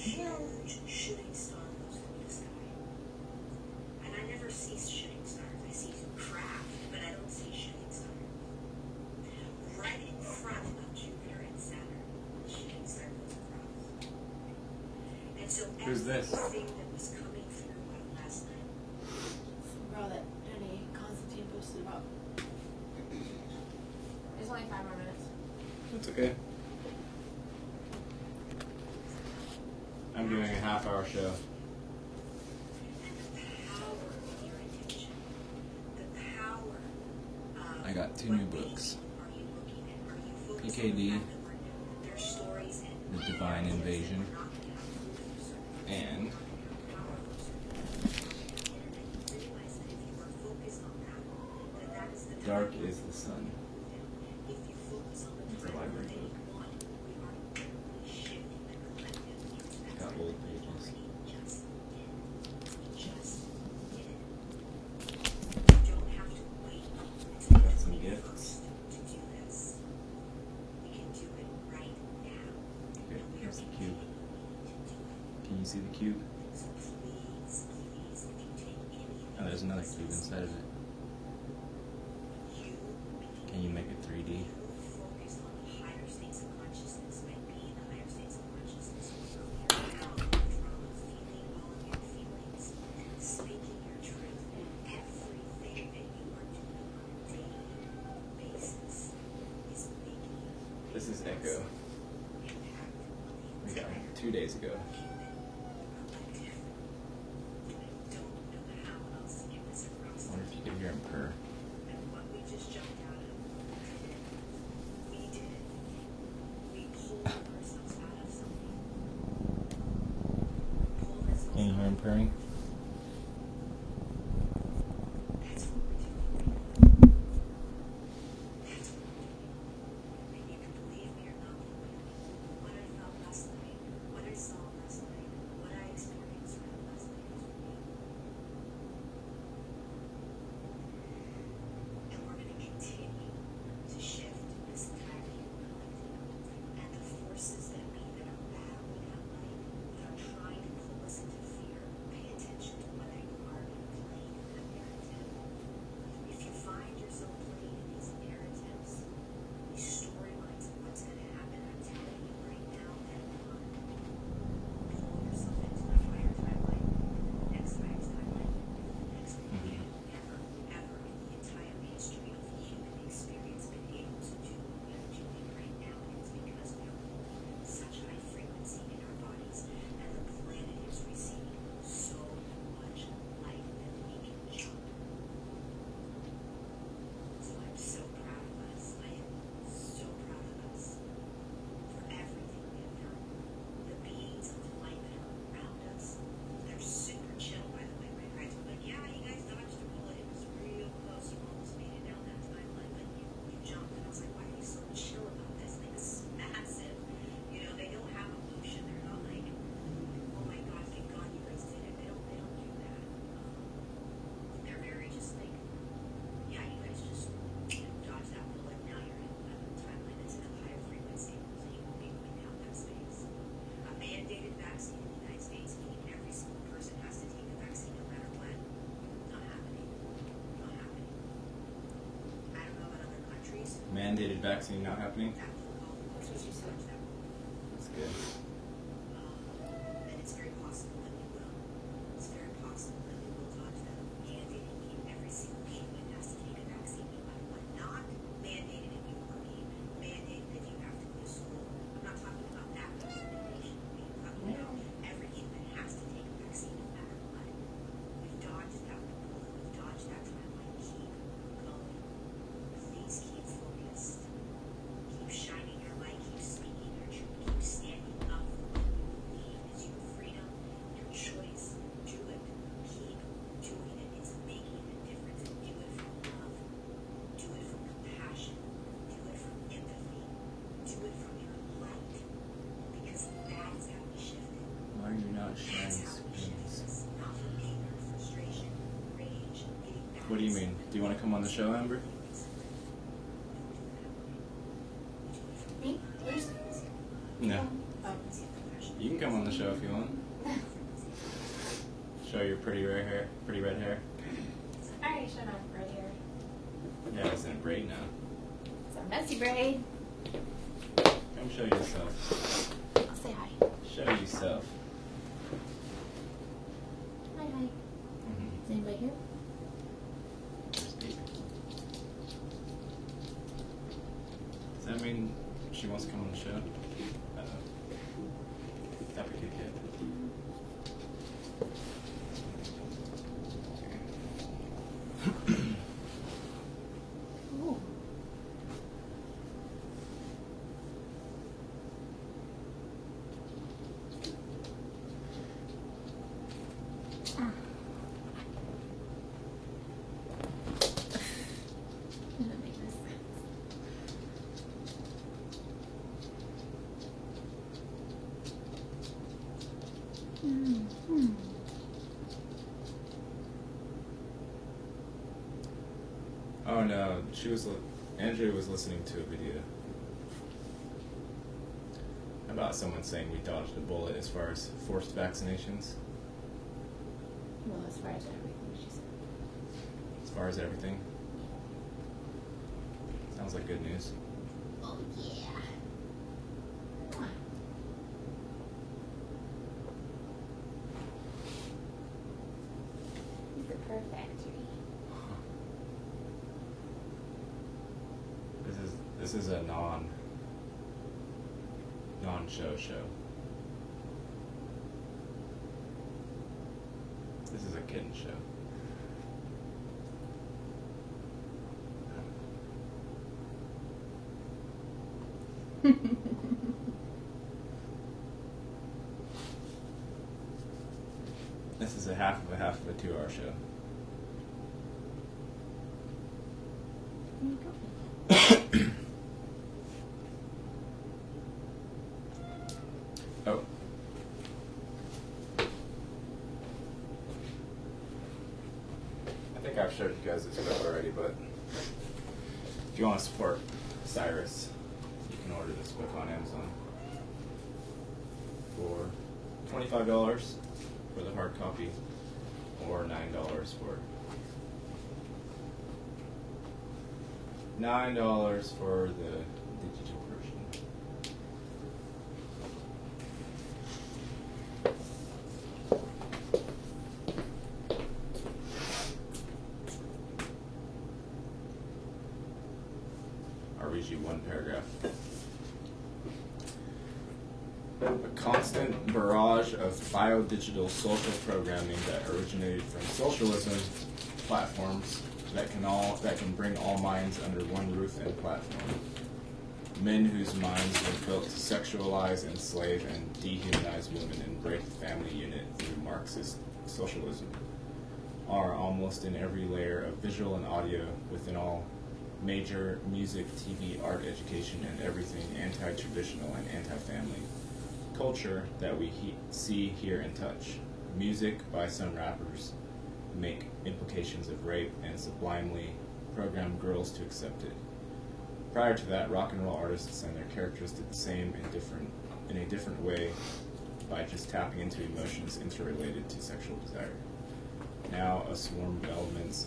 huge shooting star goes through the sky. And I never see shooting stars. I see craft, but I don't see shooting stars. Right in front of Jupiter and Saturn, the shooting star goes across. And so who's this? everything that was coming through last night. Some girl that Jenny Constantine posted about. It's only 5 more minutes. That's okay. I'm doing a half-hour show. And the power of your intention. The power of I got 2 what new things books. are you looking at? Are you focused PKD, on the fact that there are stories and The Divine Invasion, we're not going to have proof of certain and things, we're not going to have power over certain things, we're not going to have internet. You realize that if you are focused on that, that is the Dark time is the Sun. if you focus on the It's a time library that you book. want, we are literally shifting the collective into that Got old pages. just did. We just did it. You don't have to wait until Got the some 21st gifts. to do this. We can do it right now. Okay, And we are here's the cube. continuing to do it. Can you see the cube? So please, please, if you take any of Oh, there's these another cube pieces, inside of it. you Can you make it 3D? focus on the higher states of consciousness by being the higher states of consciousness. Clearing out the trauma, feeling all of your feelings, speaking your truth. Everything that you are doing on a daily basis is making This is Echo. impact on We the got entire it 2 days ago. human collective. I don't know how else to get this across. I wonder if you could hear him purr. And what we just jumped out of, we did it. We pulled ourselves out of something. Pulled ourselves Can you hear him purring? That's what we're doing right now. That's what we're doing. And you can believe me or not believe me. What I felt last night, what I saw last night, what I experienced last night was real. And we're going to continue to shift this entire human collective. And the forces that be that are battling that light, that are trying to pull us into fear, pay attention to whether you are playing in that narrative. If you find yourself playing in these narratives, these storylines of what's going to happen, I'm telling you right now that run. Pull yourself into the higher timeline, the next highest timeline, the next thing you have never, ever in the entire history of the human experience been able to do what we are doing right now. And it's because we are holding such high frequency in our bodies, and the planet is receiving so much light that we can jump. So I'm so proud of us. I am so proud of us for everything we have done. The beings of light that are around us, they're super chill, by the way. My guys were like, yeah, you guys dodged a bullet. It was real close. You almost made it down that timeline, but you jumped. And I was like, why are you so chill about this thing? This is massive. You know, they don't have emotion. They're not like, oh my God, thank God you guys did it. They don't do that. They're very just like, yeah, you guys just dodged that bullet. Now you're in a timeline that's in a higher frequency, so you won't be going down that space. A mandated vaccine in the United States, meaning every single person has to take a vaccine no matter what. Not happening. Not happening. I don't know about other countries. Mandated vaccine not happening? That's what she said. That's good. And it's very possible that we will. It's very possible that we will dodge that. Mandated meaning every single human has to take a vaccine no matter what. Not mandated if you are me. Mandated if you have to go to school. I'm not talking about that mandation. I'm talking about every human has to take a vaccine no matter what. We've dodged that bullet. We've dodged that timeline. Keep going. Please keep focused. Keep shining your light. Keep speaking your truth. Keep standing up for what you believe is your freedom, your choice. Do it. Keep doing it. It's making a difference. And do it from love. Do it from compassion. Do it from empathy. Do it from your light. Because that is how we shift it. Why are you not sharing That's how we shift screens? this. Not from anger, frustration, rage, getting mad. What do you mean? Do you want to come on the show, Amber? Me? Where's No. Oh. You can come on the show if you want. Show your pretty red hair. I already showed off right here. Yeah, it's in a braid now. It's a messy braid. Come show yourself. I'll say hi. Show yourself. Hi, hi. Mm-hmm. Is anybody here? Does that mean she wants to come on the show? That'd be good. Ooh. Doesn't make no sense. Mm-hmm. Oh no, Andrea was listening to a video about someone saying we dodged a bullet as far as forced vaccinations. Well, as far as everything, she said. As far as everything. Sounds like good news. Oh, yeah. He's a perfectory. This is a non-show show. This is a kitten show. This is a half of a 2-hour show. There you go. Oh. I think I've showed you guys this book already, but if you want to support Cyrus, you can order this book on Amazon for $25 for the hard copy or $9 for the digital version. I'll read you one paragraph. A constant barrage of biodigital social programming that originated from socialism platforms that can bring all minds under one roof and platform. Men whose minds were built to sexualize, enslave, and dehumanize women and break the family unit through Marxist socialism are almost in every layer of visual and audio within all major music, TV, art, education, and everything anti-traditional and anti-family. Culture that we see, hear, and touch. Music by some rappers make implications of rape and sublimely program girls to accept it. Prior to that, rock and roll artists and their characters did the same in a different way by just tapping into emotions interrelated to sexual desire. Now, a swarm of elements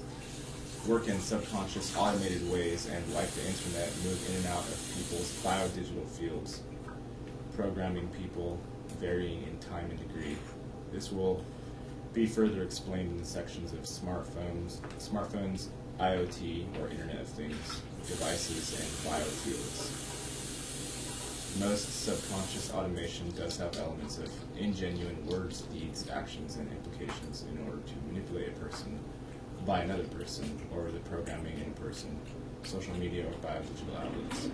work in subconscious, automated ways and, like the internet, move in and out of people's biodigital fields, programming people varying in time and degree. This will be further explained in the sections of smartphones, IoT, or Internet of Things, devices, and biofields. Most subconscious automation does have elements of ingenuine words, deeds, actions, and implications in order to manipulate a person by another person, or the programming in person, social media, or biodigital outlets.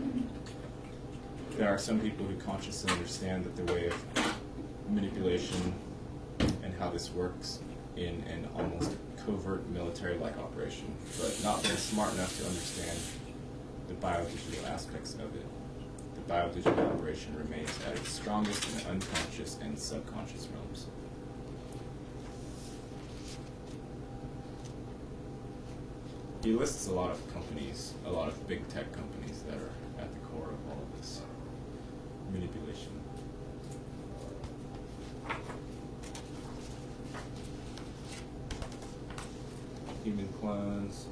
There are some people who consciously understand that the way of manipulation and how this works in an almost covert military-like operation, but not been smart enough to understand the biodigital aspects of it. The biodigital operation remains at its strongest in the unconscious and subconscious realms. He lists a lot of companies, a lot of big tech companies that are at the core of all of this manipulation. human clones,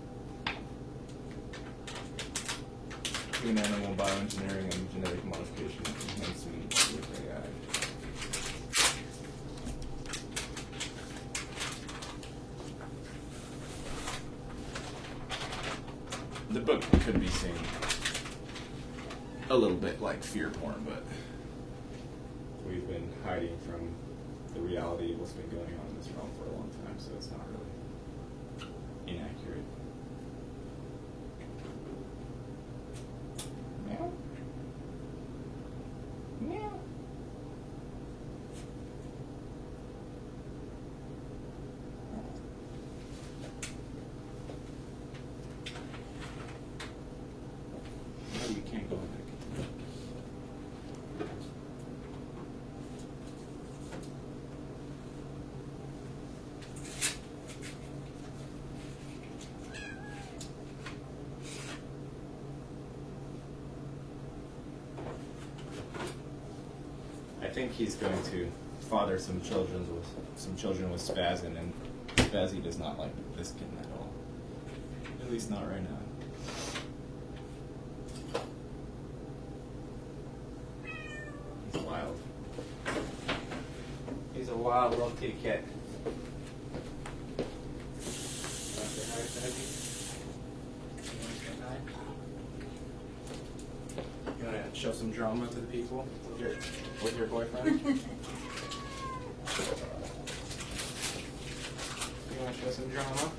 human animal bioengineering, and genetic modification enhancement with AI. The book could be seen a little bit like fear porn, but we've been hiding from the reality of what's been going on in this realm for a long time, so it's not really inaccurate. Meow. Meow. No, you can't go in there. I think he's going to father some children with Spazin, and Spazzy does not like this kitten at all. At least not right now. He's wild. He's a wild little kitty cat. Wanna say hi, Spazzy? You wanna say hi? You wanna show some drama to the people with your boyfriend? You wanna show some drama?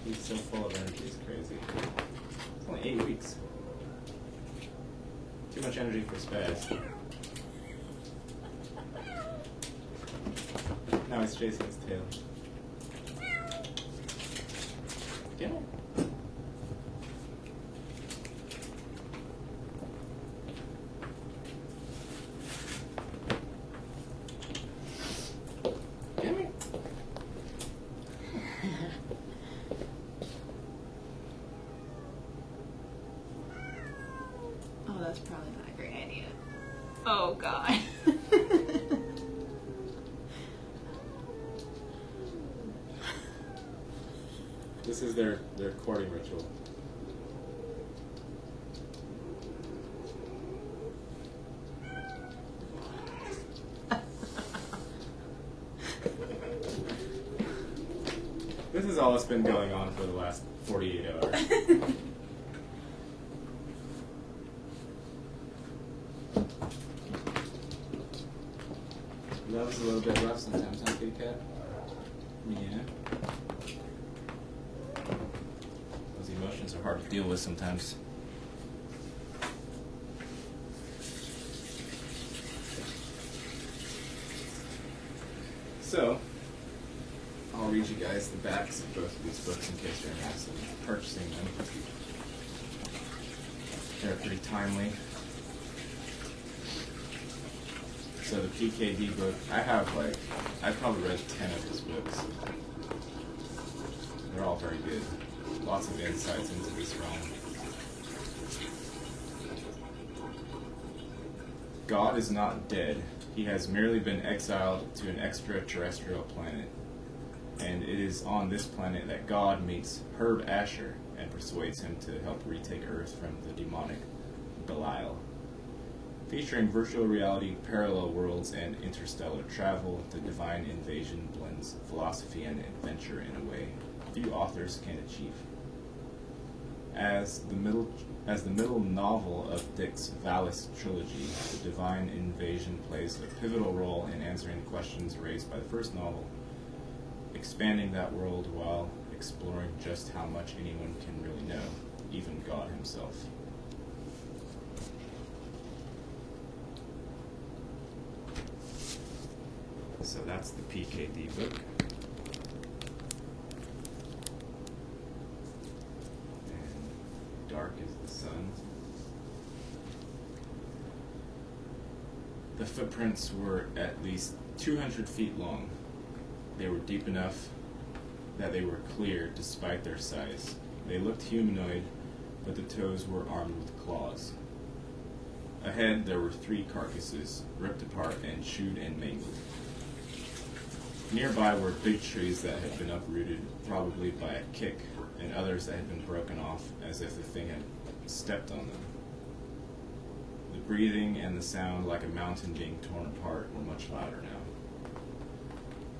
He's so full of energy, it's crazy. It's only 8 weeks. Too much energy for Spaz. Now he's chasing his tail. Get it. Get me. Oh, that's probably not a great idea. Oh, God. This is their courting ritual. This is all that's been going on for the last 48 hours. Love's a little bit rough sometimes, huh, kitty cat? Yeah. Those emotions are hard to deal with sometimes. So, I'll read you guys the backs of both of these books in case you're interested in purchasing them. They're pretty timely. So the PKD book, I've probably read 10 of his books. They're all very good. Lots of insights into this realm. God is not dead. He has merely been exiled to an extraterrestrial planet. And it is on this planet that God meets Herb Asher and persuades him to help retake Earth from the demonic Belial. Featuring virtual reality, parallel worlds, and interstellar travel, the Divine Invasion blends philosophy and adventure in a way few authors can achieve. As the middle novel of Dick's Valis trilogy, the Divine Invasion plays a pivotal role in answering questions raised by the first novel, expanding that world while exploring just how much anyone can really know, even God himself. So that's the PKD book. And dark is the sun. The footprints were at least 200 feet long. They were deep enough that they were clear despite their size, They looked humanoid, but the toes were armed with claws. Ahead, there were 3 carcasses, ripped apart and chewed and mangled. Nearby were big trees that had been uprooted, probably by a kick, and others that had been broken off as if the thing had stepped on them. The breathing and the sound, like a mountain being torn apart, were much louder now.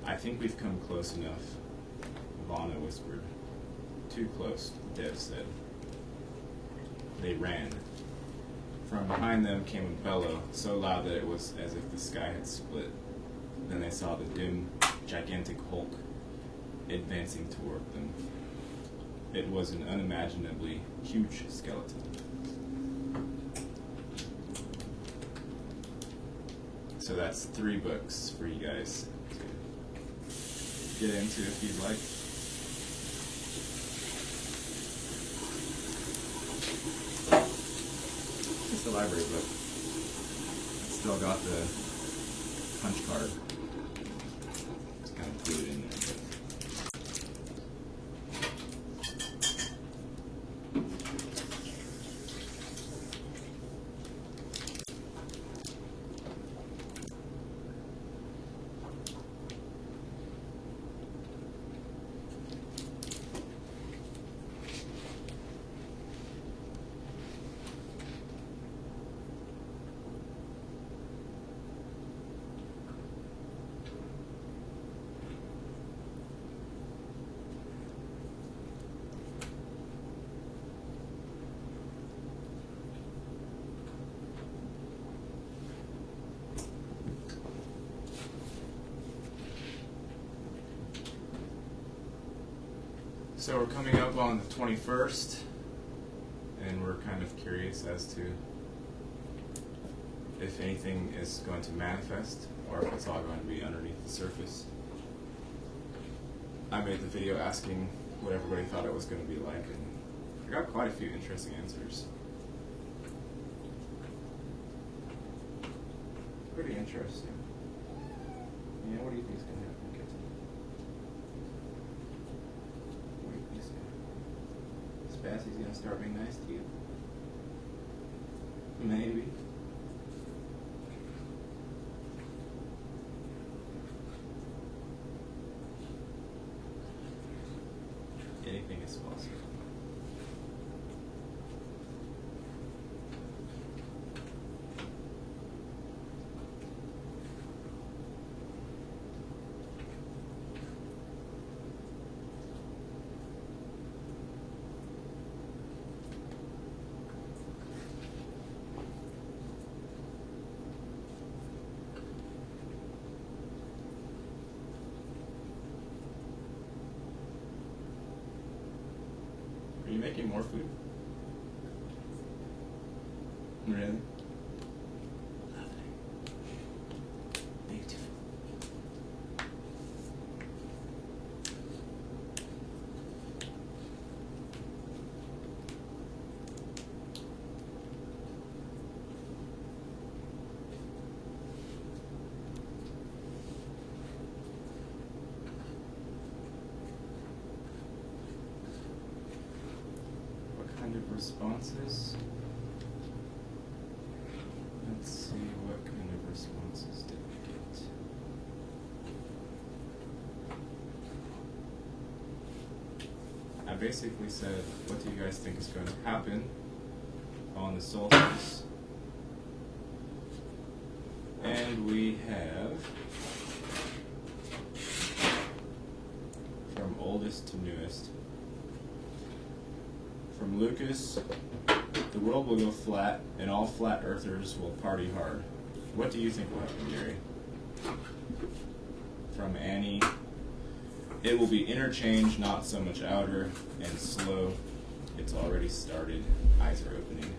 I think we've come close enough, Ivana whispered. Too close, Dev said. They ran. From behind them came a bellow, so loud that it was as if the sky had split. Then they saw the dim, gigantic hulk advancing toward them. It was an unimaginably huge skeleton. So that's 3 books for you guys to get into if you'd like. It's a library book. It's still got the punch card. It's kind of glued in there. So we're coming up on the 21st, and we're kind of curious as to if anything is going to manifest, or if it's all going to be underneath the surface. I made the video asking what everybody thought it was going to be like, and I got quite a few interesting answers. Pretty interesting. Yeah, what do you think is going to happen? Spassy's gonna start being nice to you. Maybe. Anything is possible. Are you making more food? Really? Lovely. Beautiful. Responses. Let's see, what kind of responses did we get? I basically said, what do you guys think is going to happen on the solstice? And we have, from oldest to newest, from Lucas, the world will go flat, and all flat earthers will party hard. What do you think will happen, Gary? From Annie, it will be interchange, not so much outer, and slow. It's already started. Eyes are opening.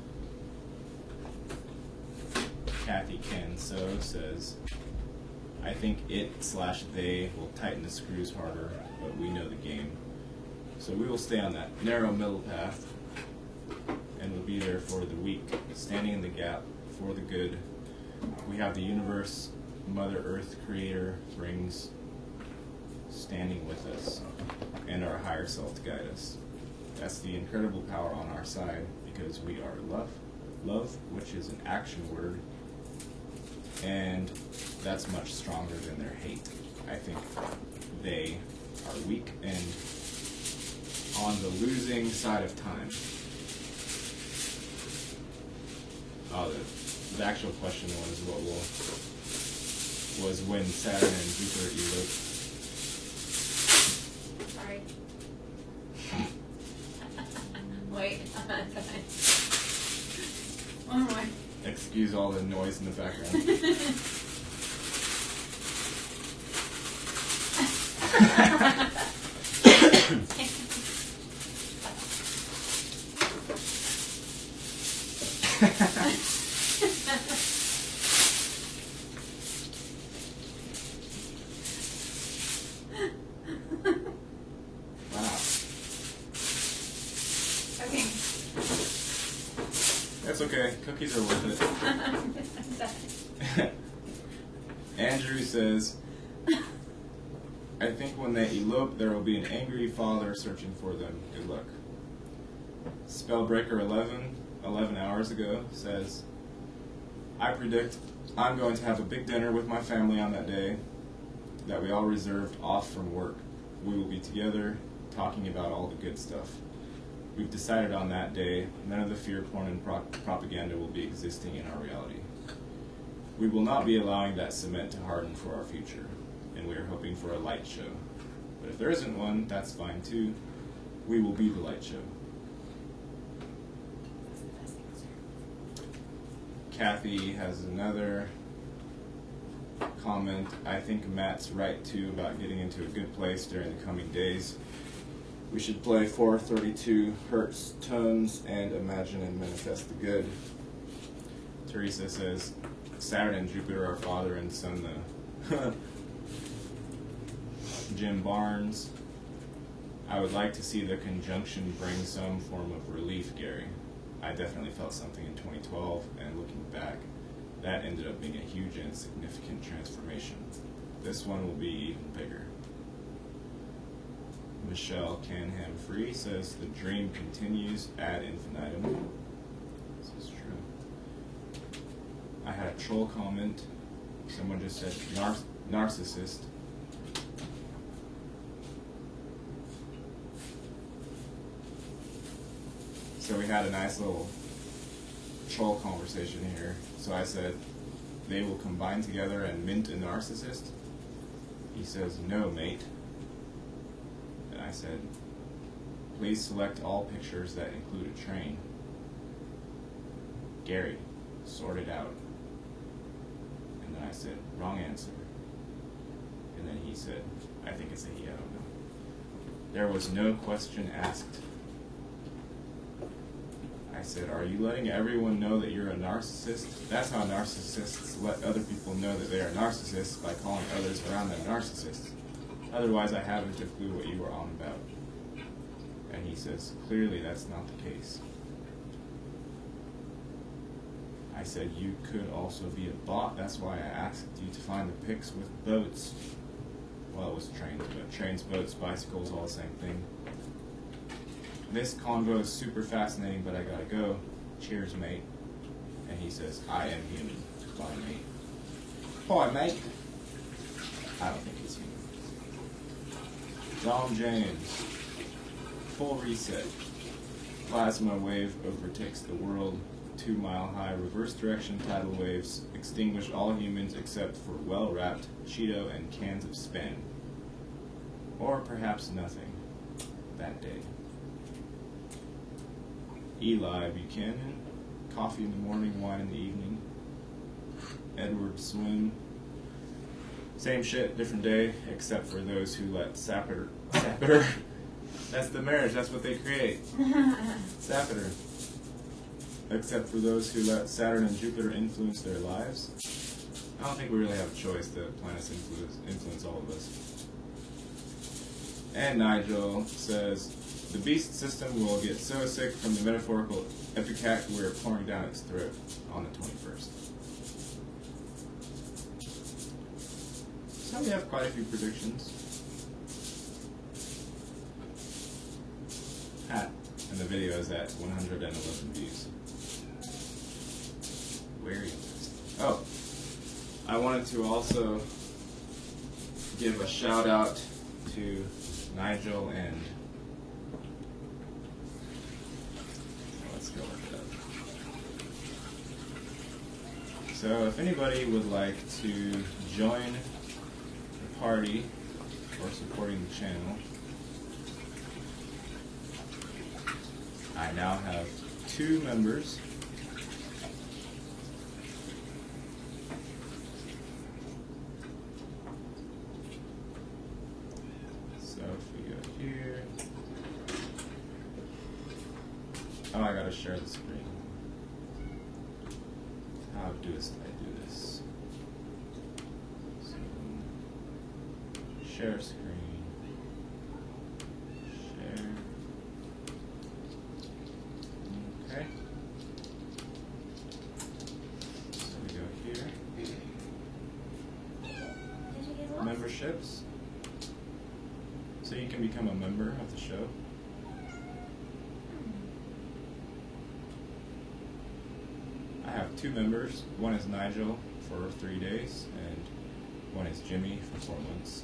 Kathy Ken-So says, I think it/they will tighten the screws harder, but we know the game. So we will stay on that narrow middle path, and we'll be there for the weak, standing in the gap for the good. We have the universe, Mother Earth, Creator, rings, standing with us, and our higher self to guide us. That's the incredible power on our side because we are love. Love, which is an action word, and that's much stronger than their hate. I think they are weak and on the losing side of time. Oh, the actual question was was when Saturn and Jupiter eloped. Sorry. Wait. One more. Excuse all the noise in the background. Wow. Okay. That's okay. Cookies are worth it. Andrew says, I think when they elope, there will be an angry father searching for them. Good luck. Spellbreaker 11 hours ago, says, I predict I'm going to have a big dinner with my family on that day that we all reserved off from work. We will be together talking about all the good stuff. We've decided on that day none of the fear porn and propaganda will be existing in our reality. We will not be allowing that cement to harden for our future, and we are hoping for a light show. But if there isn't one, that's fine too. We will be the light show. Kathy has another comment. I think Matt's right too about getting into a good place during the coming days. We should play 432 Hertz tones and imagine and manifest the good. Teresa says, Saturn and Jupiter are father and son though. Jim Barnes, I would like to see the conjunction bring some form of relief, Gary. I definitely felt something in 2012, and looking back, that ended up being a huge and significant transformation. This one will be even bigger. Michelle Canham Free says, the dream continues ad infinitum. This is true. I had a troll comment. Someone just said, narcissist. So we had a nice little troll conversation here. So I said, they will combine together and mint a narcissist? He says, no, mate. And I said, please select all pictures that include a train. Gary, sort it out. And then I said, wrong answer. And then he said, I think it's a he, I don't know. There was no question asked. I said, are you letting everyone know that you're a narcissist? That's how narcissists let other people know that they are narcissists, by calling others around them narcissists. Otherwise, I haven't a clue what you are on about. And he says, clearly that's not the case. I said, you could also be a bot. That's why I asked you to find the pics with boats. Well, it was trains, but trains, boats, bicycles, all the same thing. This convo is super fascinating, but I gotta go. Cheers, mate. And he says, I am human. Bye, mate. Bye, mate. I don't think he's human. Dom James. Full reset. Plasma wave overtakes the world. 2 mile high reverse direction tidal waves extinguish all humans except for well-wrapped Cheeto and cans of Spin. Or perhaps nothing that day. Eli Buchanan, coffee in the morning, wine in the evening. Edward Swim, same shit, different day, except for those who let Sapper, that's the marriage, that's what they create. Sapper. Except for those who let Saturn and Jupiter influence their lives. I don't think we really have a choice. The planets influence all of us. And Nigel says, the beast system will get so sick from the metaphorical ipecac we're pouring down its throat on the 21st. So we have quite a few predictions. Pat. and the video is at 111 views. Where are you? Oh, I wanted to also give a shout out to Nigel and let's go look it up. So if anybody would like to join the party or supporting the channel, I now have 2 members. So if we go here, oh, I gotta share the screen. How I do this? So, share screen, share. Okay. So we go here. Memberships. So you can become a member of the show. I have 2 members. One is Nigel for 3 days, and one is Jimmy for 4 months.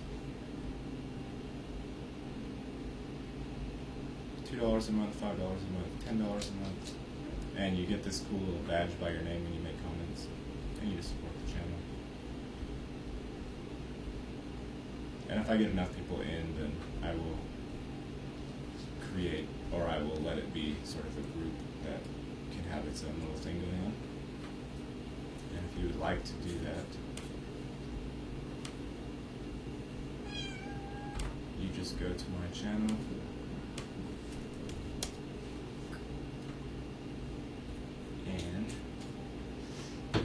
$2 a month, $5 a month, $10 a month, and you get this cool little badge by your name when you make comments, and you just support the channel. And if I get enough people in, then I will create, or I will let it be sort of a group that can have its own little thing going on. And if you would like to do that, you just go to my channel. And I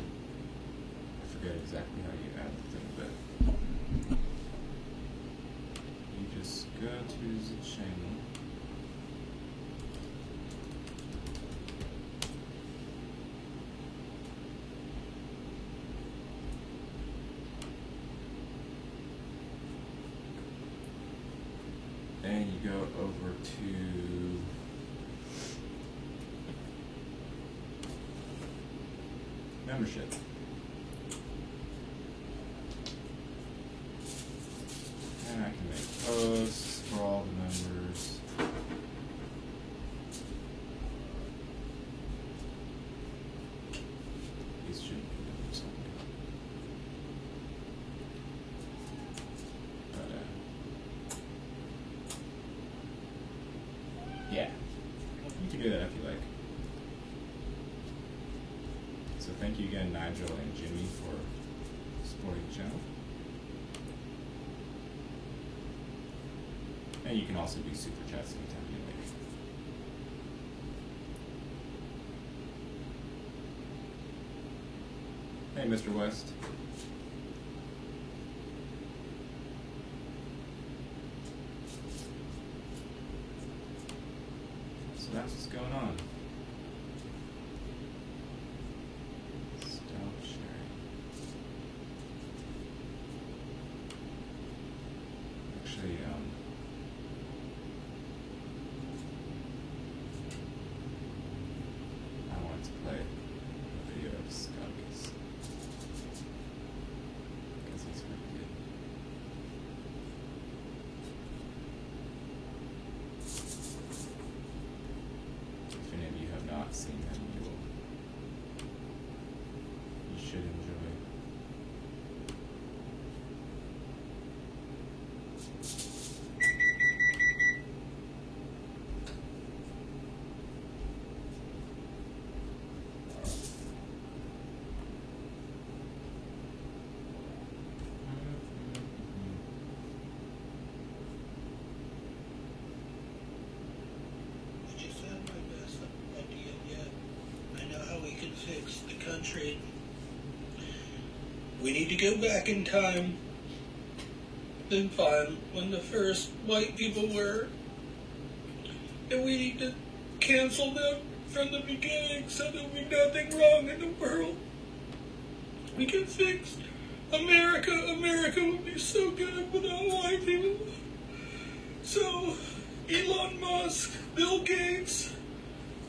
forget exactly how you add the thing, but you just go to the channel. And you go over to membership. And I can make posts for all the members. These shouldn't be members. Yeah, you can do that if you like. So thank you again, Nigel and Jimmy, for supporting the channel. And you can also do super chats anytime you like. Hey, Mr. West. So that's what's going on. Stop sharing. Actually, I wanted to play a video of Scotty's because he's pretty good. If any of you have not seen him, you should enjoy. I just have my best idea yet. I know how we can fix the country. We need to go back in time and find when the first white people were. And we need to cancel them from the beginning so there'll be nothing wrong in the world. We can fix America. America would be so good without white people. So, Elon Musk, Bill Gates,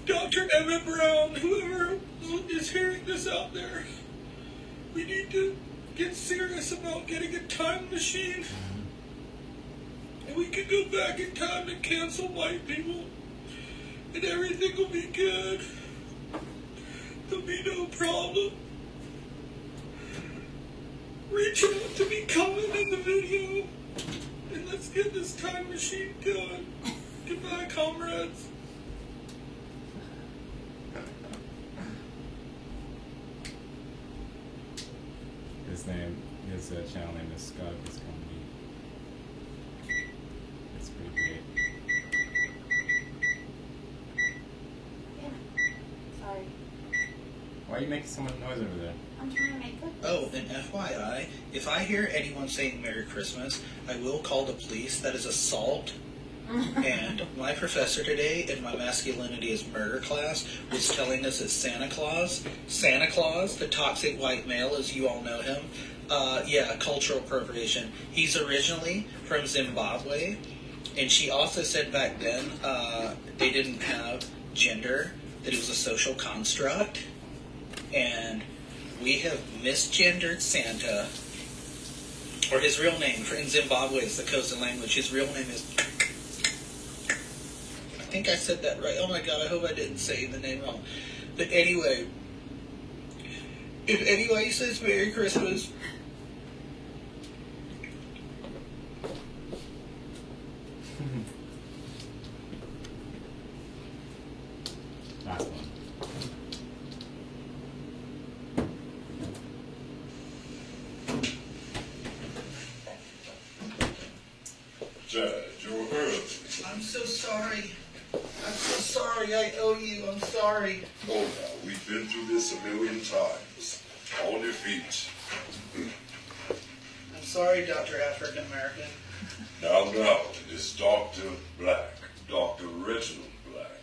Dr. Emmett Brown, whoever is hearing this out there, we need to get serious about getting a time machine. And we can go back in time and cancel white people. And everything will be good. There'll be no problem. Reach out to me, comment in the video. And let's get this time machine going. Goodbye, comrades. His channel name is Scott. His company. It's pretty great. Yeah. Sorry. Why are you making so much noise over there? I'm trying to make cookies. Oh, and FYI, if I hear anyone saying Merry Christmas, I will call the police. That is assault. And my professor today in my masculinity is murder class was telling us that Santa Claus, the toxic white male as you all know him, cultural appropriation. He's originally from Zimbabwe, and she also said back then they didn't have gender, that it was a social construct, and we have misgendered Santa, or his real name, in Zimbabwe is the Xhosa language, his real name is... I think I said that right. Oh my God, I hope I didn't say the name wrong. But anyway, if anybody says Merry Christmas, Last one. Chad, you're early. I'm so sorry. I'm so sorry. I owe you. I'm sorry. Oh, now, we've been through this a million times. On your feet. I'm sorry, Dr. African American. Now, it is Dr. Black. Dr. Reginald Black.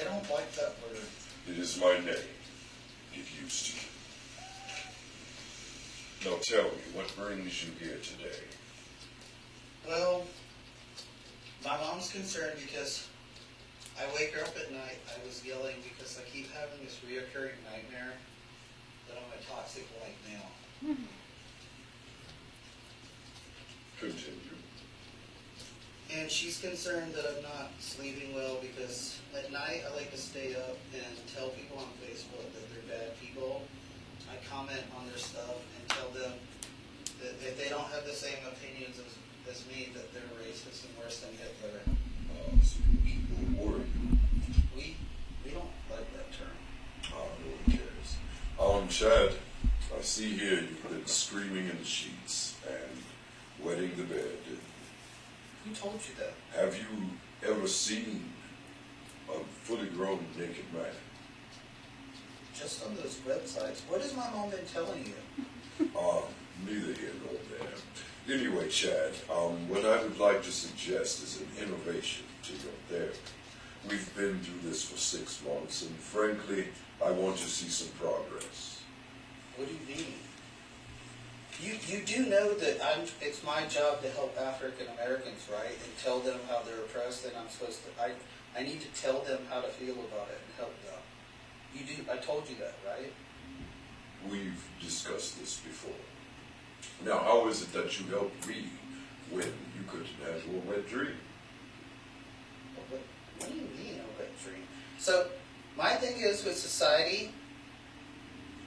I don't like that word. It is my name. Get used to it. Now tell me, what brings you here today? Well, my mom's concerned because I wake her up at night. I was yelling because I keep having this reoccurring nightmare that I'm a toxic white male. Continue. And she's concerned that I'm not sleeping well because at night I like to stay up and tell people on Facebook that they're bad people. I comment on their stuff and tell them that if they don't have the same opinions as me, that they're racist and worse than Hitler. So you keep on worrying. We don't like that term. No one cares. Chad, I see here you've been screaming in the sheets and wetting the bed. Who told you that? Have you ever seen a fully grown naked man? Just on those websites. What has my mom been telling you? Neither here nor there. Anyway, Chad, what I would like to suggest is an innovation to your therapy. We've been through this for 6 months, and frankly, I want to see some progress. What do you mean? You do know that it's my job to help African Americans, right? And tell them how they're oppressed, and I'm supposed to, I need to tell them how to feel about it and help them. You do, I told you that, right? We've discussed this before. Now, how is it that you helped me when you couldn't handle a wet dream? What do you mean a wet dream? So, my thing is with society,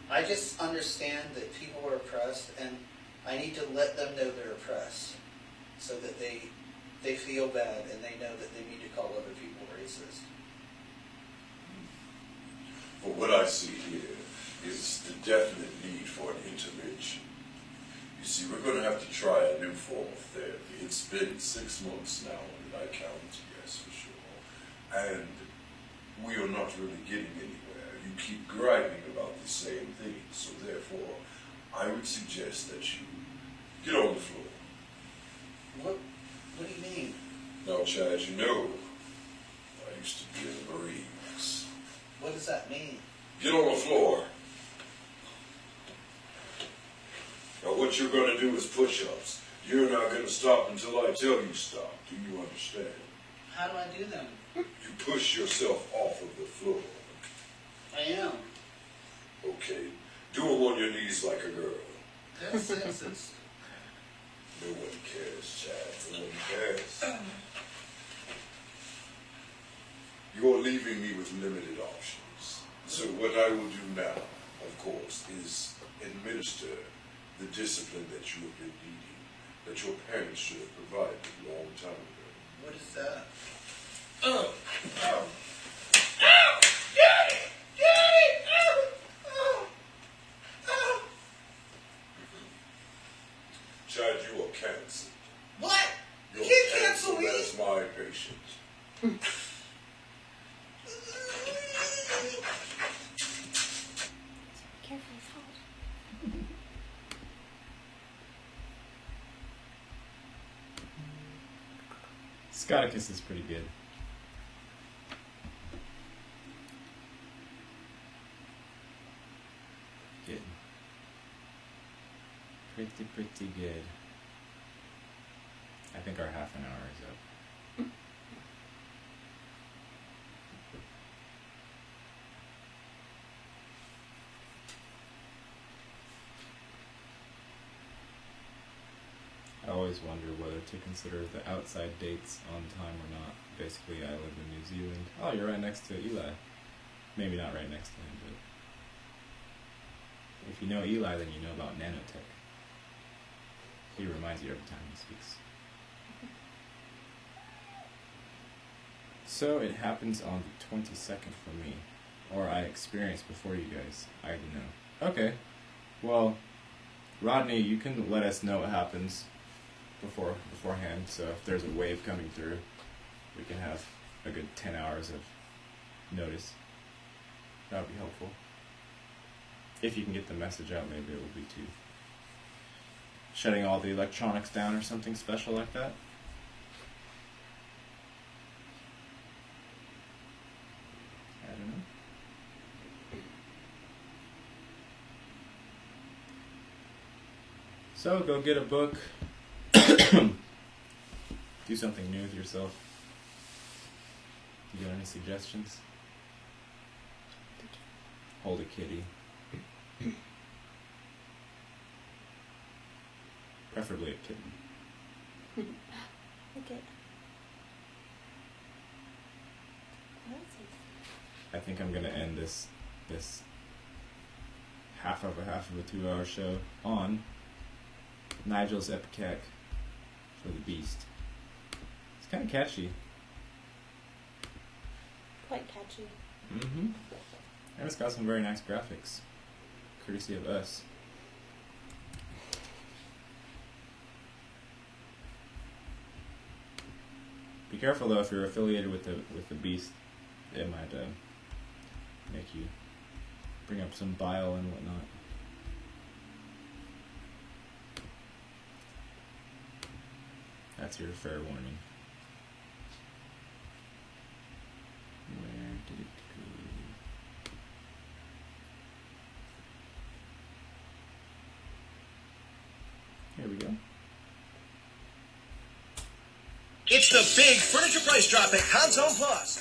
I just understand that people are oppressed, and I need to let them know they're oppressed so that they feel bad and they know that they need to call other people racist. But what I see here is the definite need for an intervention. You see, we're going to have to try a new form of therapy. It's been 6 months now, and I count, yes, for sure. And we are not really getting anywhere. You keep griping about the same thing. So therefore, I would suggest that you get on the floor. What do you mean? Now, Chad, you know, I used to be in the Marines. What does that mean? Get on the floor. Now, what you're going to do is push-ups. You're not going to stop until I tell you stop. Do you understand? How do I do them? You push yourself off of the floor. I am. Okay. Do them on your knees like a girl. That's sexist. No one cares, Chad. No one cares. You're leaving me with limited options. So what I will do now, of course, is administer the discipline that you have been needing, that your parents should have provided a long time ago. What is that? Oh. Chad, you are canceled. What? You're You can't cancel canceled me. as my patient. Careful, it's hot. Scoticus is pretty good. Good. Pretty good. I think our half an hour is up. I always wonder whether to consider the outside dates on time or not. Basically, I live in New Zealand. Oh, you're right next to Eli. Maybe not right next to him, but if you know Eli, then you know about nanotech. He reminds you every time he speaks. So it happens on the 22nd for me, or I experienced before you guys. I don't know. Okay, well, Rodney, you can let us know what happens beforehand. So if there's a wave coming through, we can have a good 10 hours of notice. That would be helpful. If you can get the message out, maybe it will be too. Shutting all the electronics down or something special like that. I don't know. So go get a book. Do something new with yourself. You got any suggestions? Hold a kitty. Preferably a kitten. Okay. I think I'm gonna end this half of a 2-hour show on Nigel's Epicac for the Beast. It's kind of catchy. Quite catchy. Mm-hmm. And it's got some very nice graphics, courtesy of us. Be careful though, if you're affiliated with the Beast, it might make you bring up some bile and whatnot. That's your fair warning. Where did it go? Here we go. It's the big furniture price drop at Conzone Plus.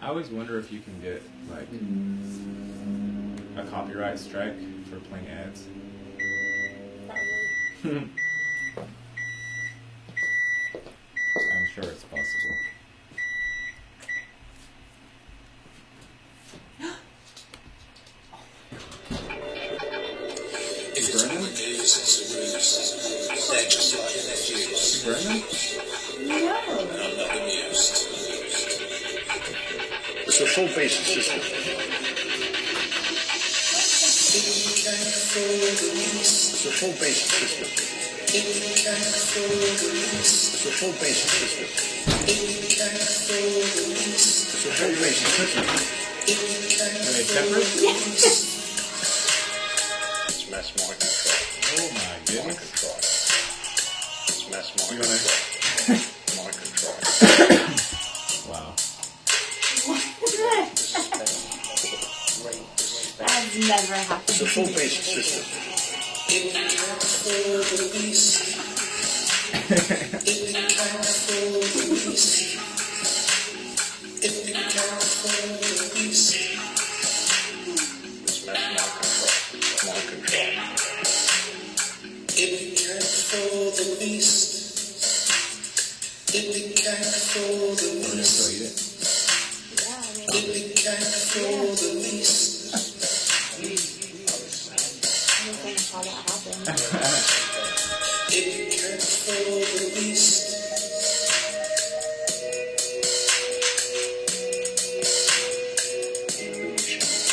I always wonder if you can get like a copyright strike for playing ads. I'm sure it's possible. Brennan? It's a full basic system. It's a full basic system. It's a full basic system. It's a full basic system. Are they separate? It's mass market control. Oh my goodness. Market control. It's mass You market wanna... control. Market control. Wow. That's never happened. It's a full basic system.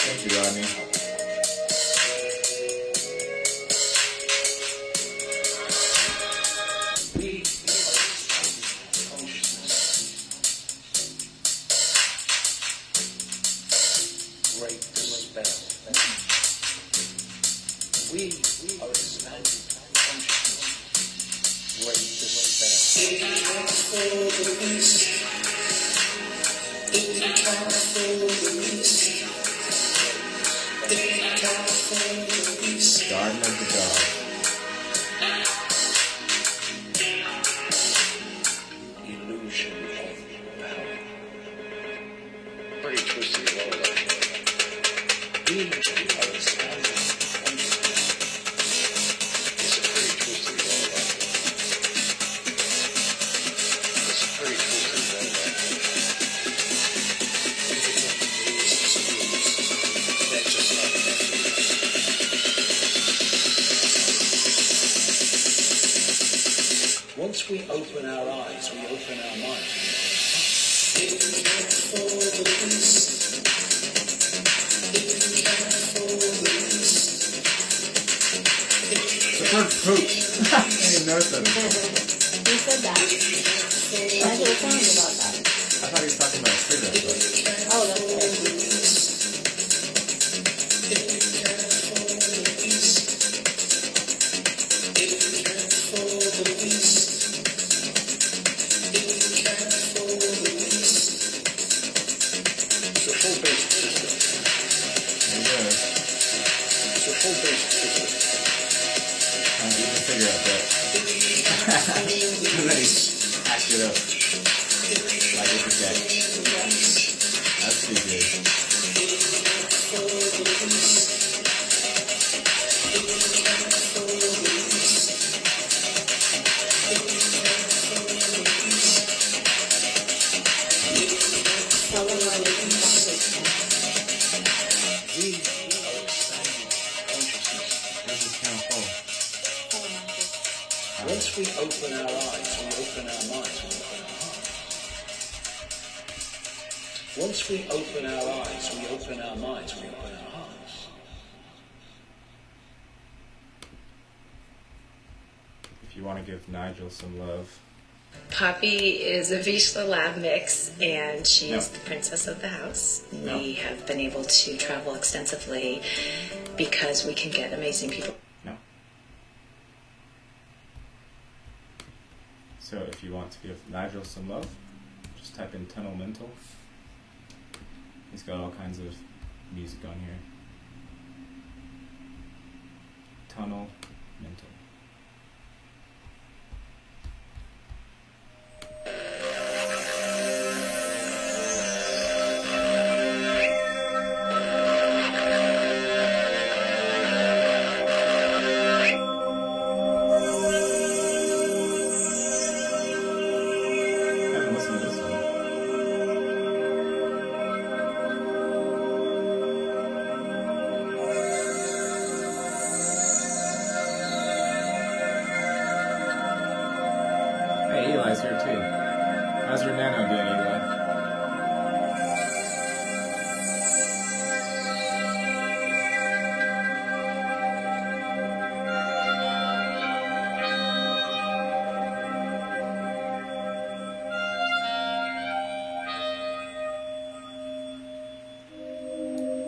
Thank you, Rodney. Great spell. We are expanding consciousness. Great spell. Garden of the Gods. Illusion of power. Pretty twisted roller. We are expanding consciousness. It's a pretty twisted roller. It's a pretty twisted roller. That's just not once we open our eyes, we open our minds. The bird pooped. I didn't notice that. Who said that? Nigel was telling me about that. I thought he was talking about a cigarette. Oh, that's fair. It's a full-based system. There you go. It's a full-based system. I'm eating a cigarette, but and then he hacked it up like it's a cat. That's too good. Tell them why they can chocolate. We are expanding consciousness. This is kind of full. Tell them Nigel. Once we open our eyes, we open our minds, we open our hearts. Once we open our eyes, we open our minds, we open our hearts. If you want to give Nigel some love, Poppy is a Vishla Lab mix, and she's No. the princess of the house. No. We have been able to travel extensively because we can get amazing people. no. So if you want to give Nigel some love, just type in Tunnel Mental. He's got all kinds of music on here. Tunnel Mental. I haven't listened to this one. Hey, Eli's here too. How's your nano doing, Eli?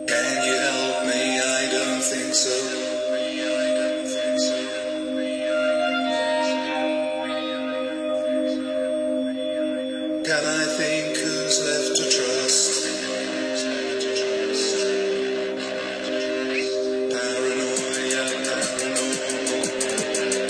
Can you help me? I don't think so. Can I think who's left to trust? Paranoia, paranormal.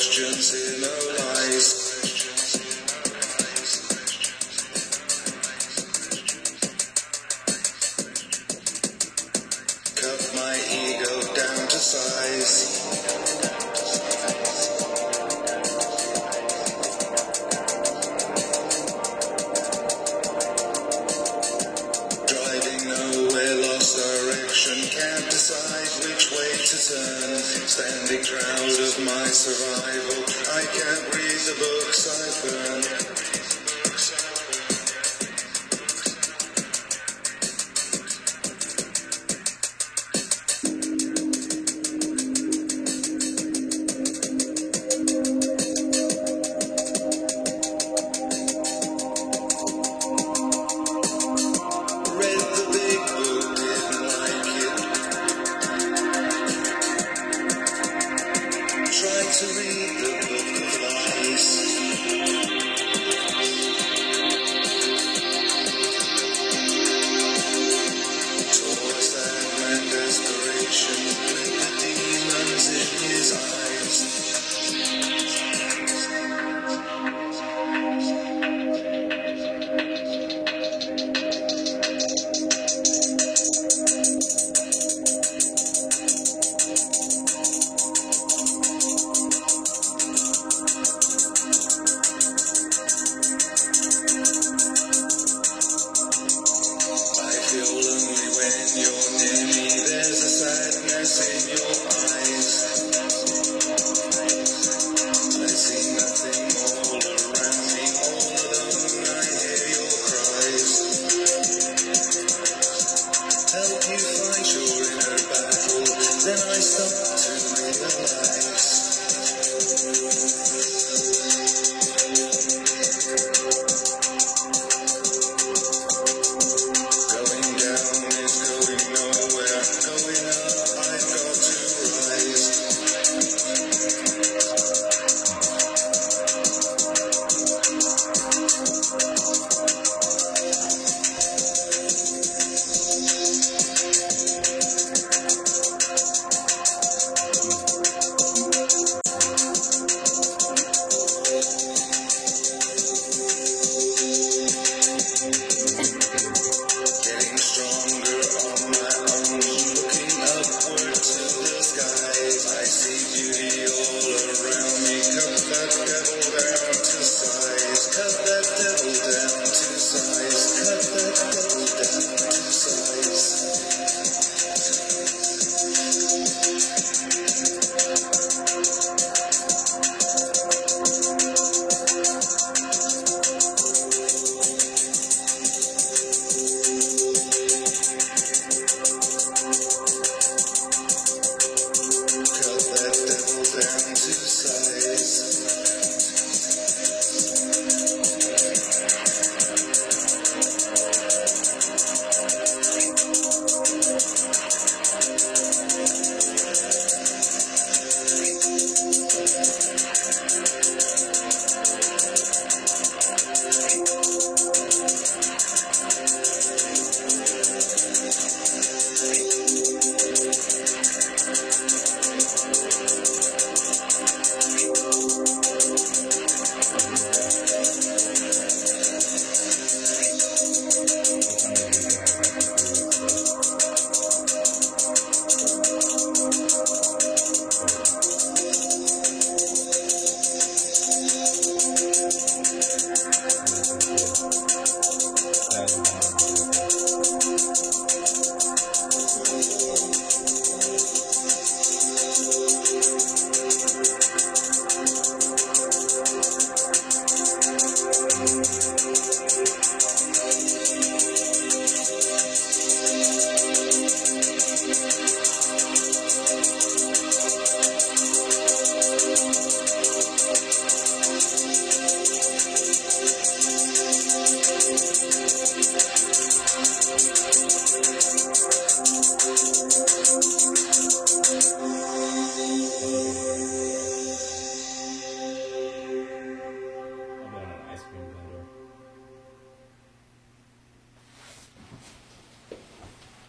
questions in our lies. Cut my ego down to size. Driving nowhere, lost direction, can't decide which way to turn. Standing proud of my survival, I can't read the books I burn. Read the big book, didn't like it. Tried to read the book of lies. Towards that man desperation with the demons in his eyes. I feel lonely when you're near me. There's a sadness in your eyes. I see nothing all around me. All alone I hear your cries. Help you fight your inner battle. Then I stop to realize. Going down is going nowhere. Going up, I've got to rise. Getting stronger on my own, looking upward to the skies. I see beauty all around me. Cut that devil down to size. Cut that devil down to size. Cut that devil down to size. Cut that devil down to size.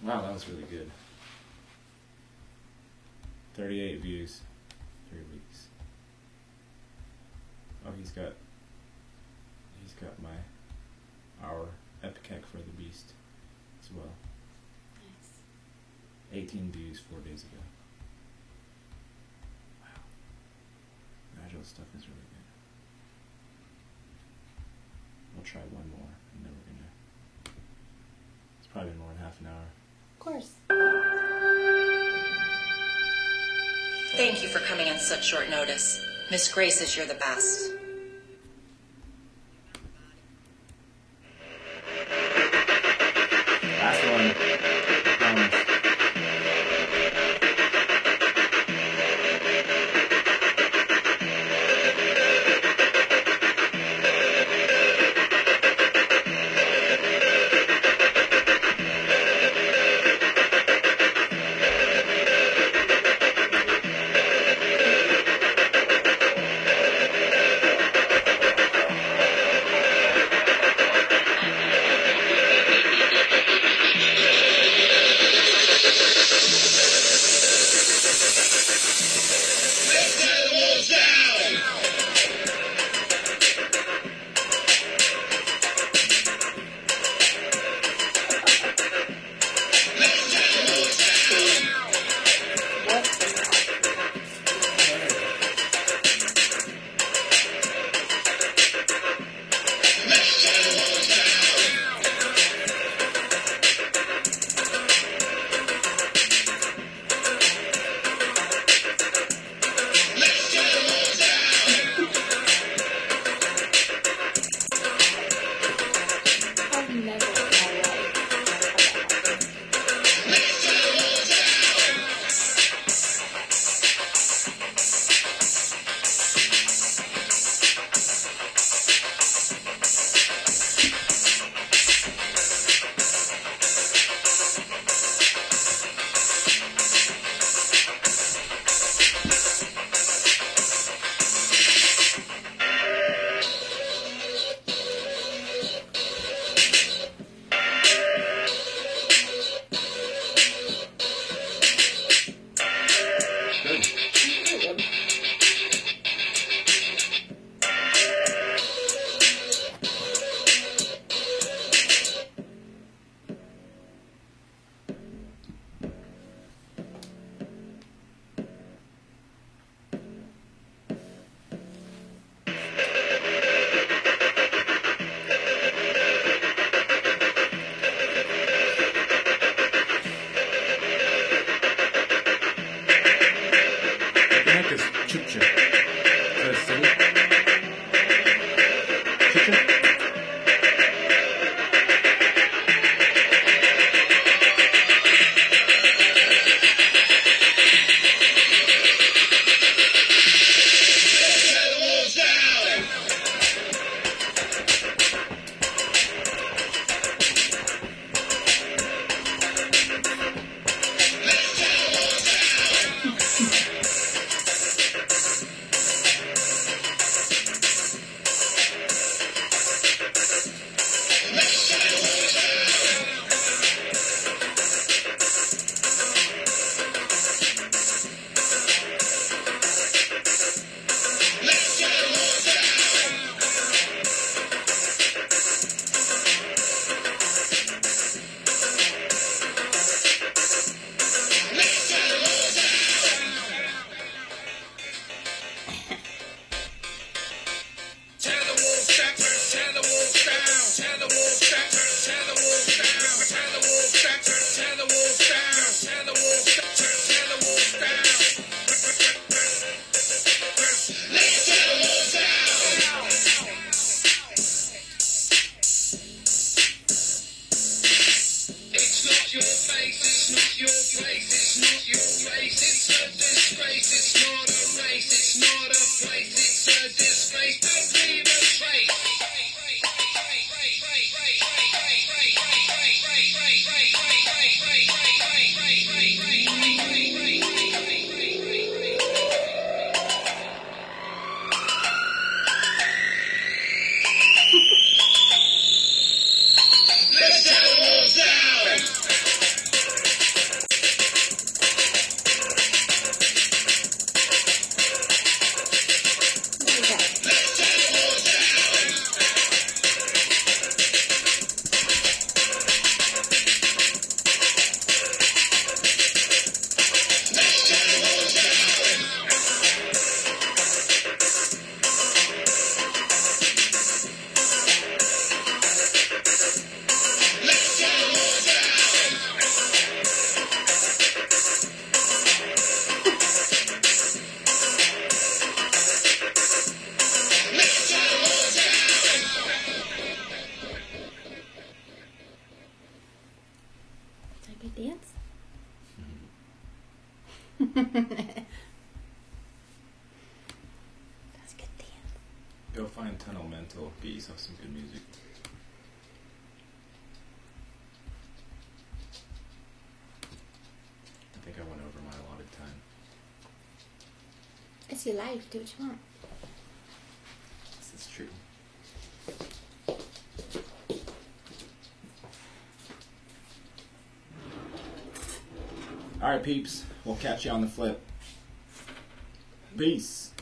Wow, that was really good. 38 views, 3 weeks. Oh, he's got our Epic for the Beast as well. Nice. 18 views 4 days ago. Wow. Nigel's stuff is really good. We'll try one more, and then we're gonna. It's probably more than half an hour. Of course. Thank you for coming on such short notice. Miss Grace says you're the best. Last one. Promise. I've never in my life had that happen. Good. What the heck is chucha? Is that a city? Chucha? find Tunnel Mental. Get yourself some good music. I think I went over my allotted time. It's your life. Do what you want. This is true. Alright, peeps. We'll catch you on the flip. Peace.